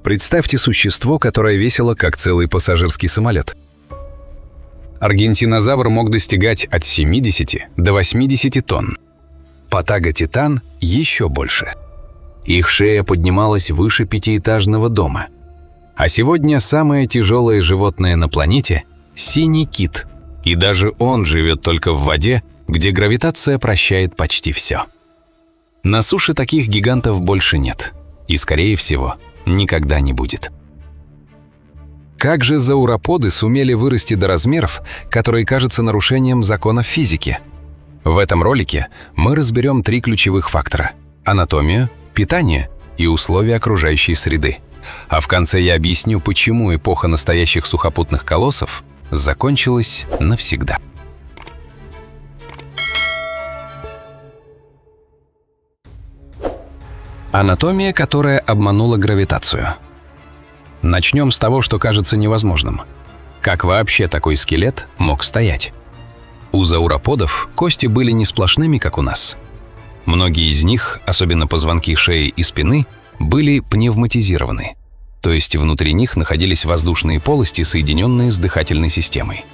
Представьте существо, которое весило как целый пассажирский самолет. Аргентинозавр мог достигать от 70 до 80 тонн. Патаготитан еще больше. Их шея поднималась выше пятиэтажного дома. А сегодня самое тяжелое животное на планете – синий кит. И даже он живет только в воде, где гравитация прощает почти все. На суше таких гигантов больше нет. И, скорее всего, никогда не будет. Как же зауроподы сумели вырасти до размеров, которые кажутся нарушением законов физики? В этом ролике мы разберем 3 ключевых фактора – анатомию, питание и условия окружающей среды. А в конце я объясню, почему эпоха настоящих сухопутных колоссов закончилась навсегда. Анатомия, которая обманула гравитацию. Начнем с того, что кажется невозможным. Как вообще такой скелет мог стоять? У зауроподов кости были не сплошными, как у нас. Многие из них, особенно позвонки шеи и спины, были пневматизированы, то есть внутри них находились воздушные полости, соединенные с дыхательной системой.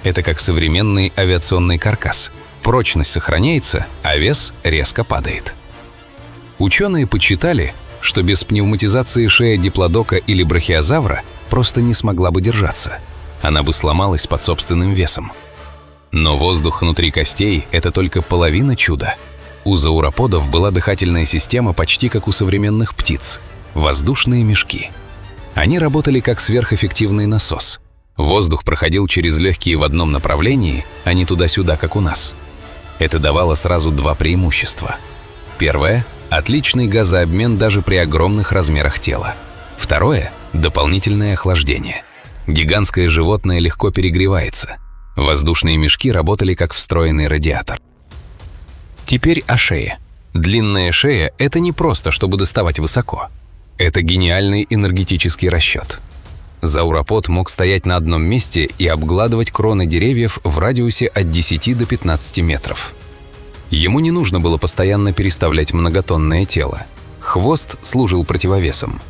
Это как современный авиационный каркас. Прочность сохраняется, а вес резко падает. Ученые подсчитали, что без пневматизации шея диплодока или брахиозавра просто не смогла бы держаться. Она бы сломалась под собственным весом. Но воздух внутри костей – это только половина чуда. У зауроподов была дыхательная система почти как у современных птиц – воздушные мешки. Они работали как сверхэффективный насос. Воздух проходил через легкие в одном направлении, а не туда-сюда, как у нас. Это давало сразу 2 преимущества. Первое – отличный газообмен даже при огромных размерах тела. Второе – дополнительное охлаждение. Гигантское животное легко перегревается. Воздушные мешки работали как встроенный радиатор. Теперь о шее. Длинная шея – это не просто, чтобы доставать высоко. Это гениальный энергетический расчет. Зауропод мог стоять на одном месте и обгладывать кроны деревьев в радиусе от 10 до 15 метров. Ему не нужно было постоянно переставлять многотонное тело. Хвост служил противовесом.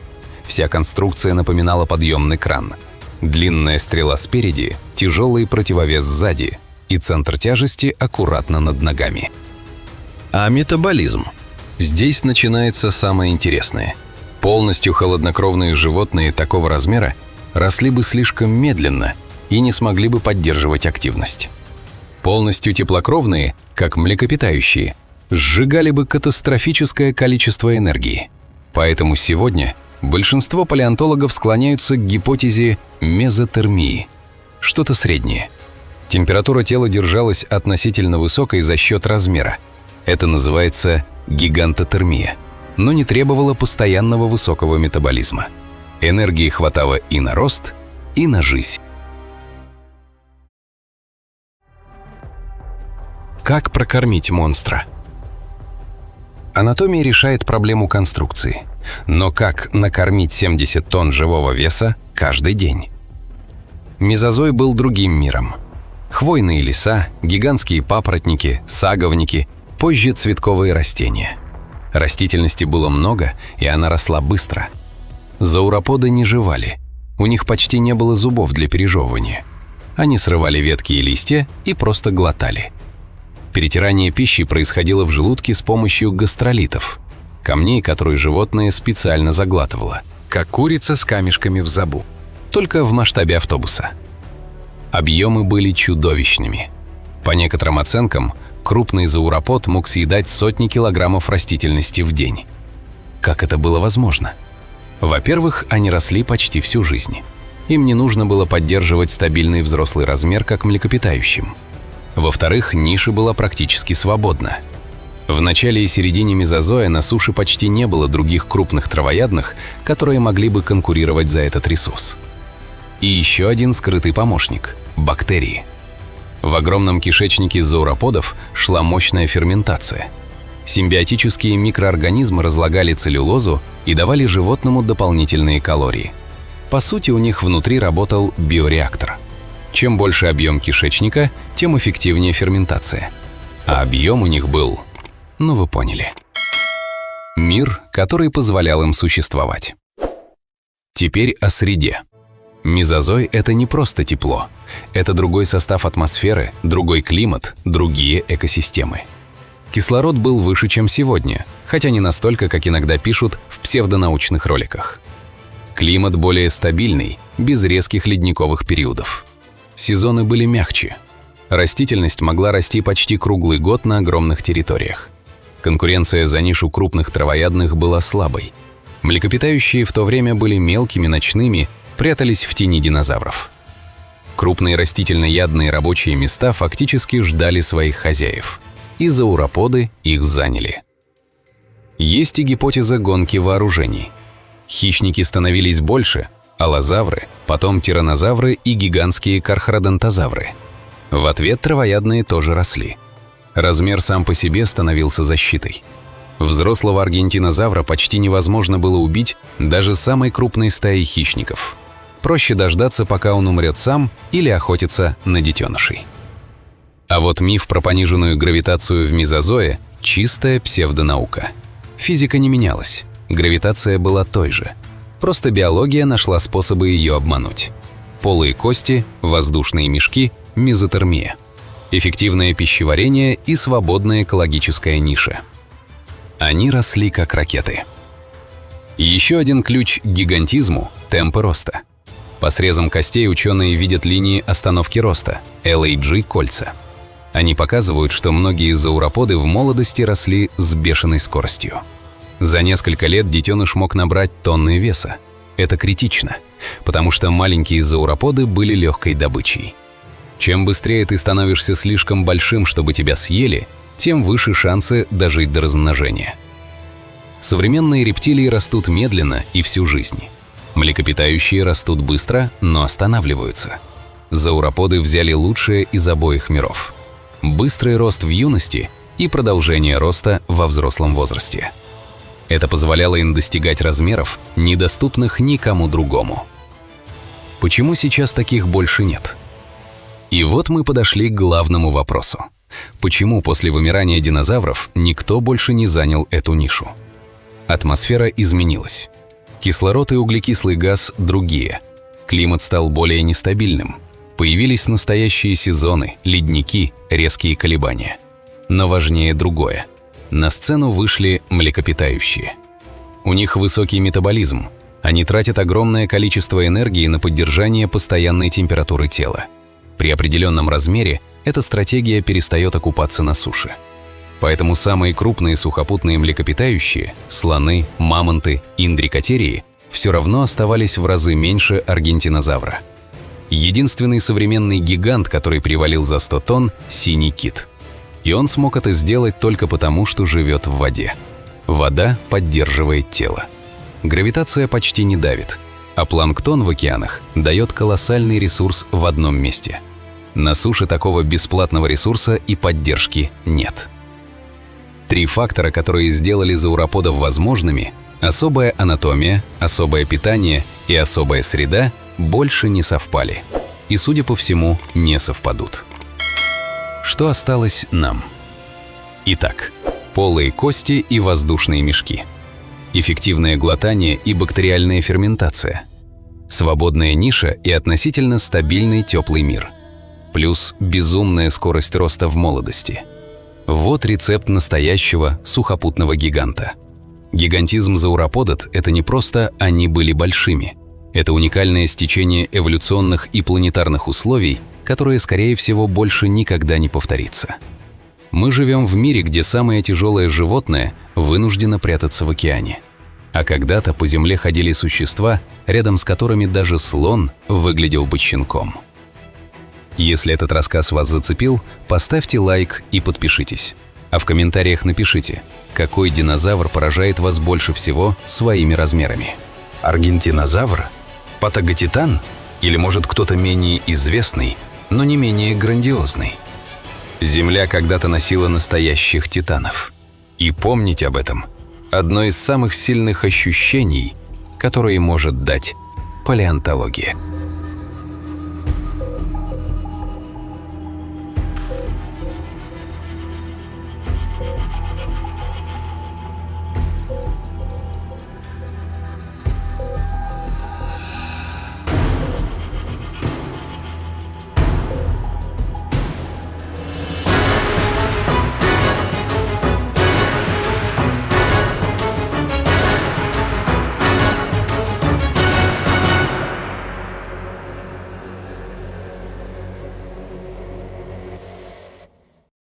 Вся конструкция напоминала подъемный кран. Длинная стрела спереди, тяжелый противовес сзади, и центр тяжести аккуратно над ногами. А метаболизм? Здесь начинается самое интересное. Полностью холоднокровные животные такого размера росли бы слишком медленно и не смогли бы поддерживать активность. Полностью теплокровные, как млекопитающие, сжигали бы катастрофическое количество энергии. Поэтому сегодня большинство палеонтологов склоняются к гипотезе мезотермии, что-то среднее. Температура тела держалась относительно высокой за счет размера. Это называется гигантотермия, но не требовала постоянного высокого метаболизма. Энергии хватало и на рост, и на жизнь. Как прокормить монстра? Анатомия решает проблему конструкции. Но как накормить 70 тонн живого веса каждый день? Мезозой был другим миром. Хвойные леса, гигантские папоротники, саговники, позже цветковые растения. Растительности было много, и она росла быстро. Зауроподы не жевали. У них почти не было зубов для пережевывания. Они срывали ветки и листья и просто глотали. Перетирание пищи происходило в желудке с помощью гастролитов, камней, которые животное специально заглатывало, как курица с камешками в зобу, только в масштабе автобуса. Объемы были чудовищными. По некоторым оценкам, крупный зауропод мог съедать сотни килограммов растительности в день. Как это было возможно? Во-первых, они росли почти всю жизнь. Им не нужно было поддерживать стабильный взрослый размер, как млекопитающим. Во-вторых, ниша была практически свободна. В начале и середине мезозоя на суше почти не было других крупных травоядных, которые могли бы конкурировать за этот ресурс. И еще один скрытый помощник – бактерии. В огромном кишечнике зауроподов шла мощная ферментация. Симбиотические микроорганизмы разлагали целлюлозу и давали животному дополнительные калории. По сути, у них внутри работал биореактор. Чем больше объем кишечника, тем эффективнее ферментация. А объем у них был, ну вы поняли. Мир, который позволял им существовать. Теперь о среде. Мезозой – это не просто тепло. Это другой состав атмосферы, другой климат, другие экосистемы. Кислород был выше, чем сегодня, хотя не настолько, как иногда пишут в псевдонаучных роликах. Климат более стабильный, без резких ледниковых периодов. Сезоны были мягче. Растительность могла расти почти круглый год на огромных территориях. Конкуренция за нишу крупных травоядных была слабой. Млекопитающие в то время были мелкими, ночными, прятались в тени динозавров. Крупные растительноядные рабочие места фактически ждали своих хозяев. И зауроподы их заняли. Есть и гипотеза гонки вооружений. Хищники становились больше, аллозавры, потом тираннозавры и гигантские кархародонтозавры. В ответ травоядные тоже росли. Размер сам по себе становился защитой. Взрослого аргентинозавра почти невозможно было убить даже самой крупной стаей хищников. Проще дождаться, пока он умрет сам, или охотиться на детенышей. А вот миф про пониженную гравитацию в мезозое – чистая псевдонаука. Физика не менялась, гравитация была той же. Просто биология нашла способы ее обмануть. Полые кости, воздушные мешки, мезотермия. Эффективное пищеварение и свободная экологическая ниша. Они росли как ракеты. Еще один ключ к гигантизму – темпы роста. По срезам костей ученые видят линии остановки роста – LAG-кольца. Они показывают, что многие зауроподы в молодости росли с бешеной скоростью. За несколько лет детеныш мог набрать тонны веса. Это критично, потому что маленькие зауроподы были легкой добычей. Чем быстрее ты становишься слишком большим, чтобы тебя съели, тем выше шансы дожить до размножения. Современные рептилии растут медленно и всю жизнь. Млекопитающие растут быстро, но останавливаются. Зауроподы взяли лучшее из обоих миров. Быстрый рост в юности и продолжение роста во взрослом возрасте. Это позволяло им достигать размеров, недоступных никому другому. Почему сейчас таких больше нет? И вот мы подошли к главному вопросу. Почему после вымирания динозавров никто больше не занял эту нишу? Атмосфера изменилась. Кислород и углекислый газ другие. Климат стал более нестабильным. Появились настоящие сезоны, ледники, резкие колебания. Но важнее другое. На сцену вышли млекопитающие. У них высокий метаболизм. Они тратят огромное количество энергии на поддержание постоянной температуры тела. При определенном размере эта стратегия перестает окупаться на суше. Поэтому самые крупные сухопутные млекопитающие – слоны, мамонты, индрикотерии – все равно оставались в разы меньше аргентинозавра. Единственный современный гигант, который перевалил за 100 тонн – синий кит. И он смог это сделать только потому, что живет в воде. Вода поддерживает тело. Гравитация почти не давит, а планктон в океанах дает колоссальный ресурс в одном месте. На суше такого бесплатного ресурса и поддержки нет. 3 фактора, которые сделали зауроподов возможными – особая анатомия, особое питание и особая среда – больше не совпали. И, судя по всему, не совпадут. Что осталось нам? Итак, полые кости и воздушные мешки. Эффективное глотание и бактериальная ферментация. Свободная ниша и относительно стабильный теплый мир. Плюс безумная скорость роста в молодости. Вот рецепт настоящего сухопутного гиганта. Гигантизм зауроподов – это не просто «они были большими». Это уникальное стечение эволюционных и планетарных условий, которое, скорее всего, больше никогда не повторится. Мы живем в мире, где самое тяжелое животное вынуждено прятаться в океане. А когда-то по земле ходили существа, рядом с которыми даже слон выглядел бы щенком. Если этот рассказ вас зацепил, поставьте лайк и подпишитесь. А в комментариях напишите, какой динозавр поражает вас больше всего своими размерами. Аргентинозавр? Патаготитан? Или, может, кто-то менее известный, но не менее грандиозный? Земля когда-то носила настоящих титанов. И помнить об этом – одно из самых сильных ощущений, которые может дать палеонтология.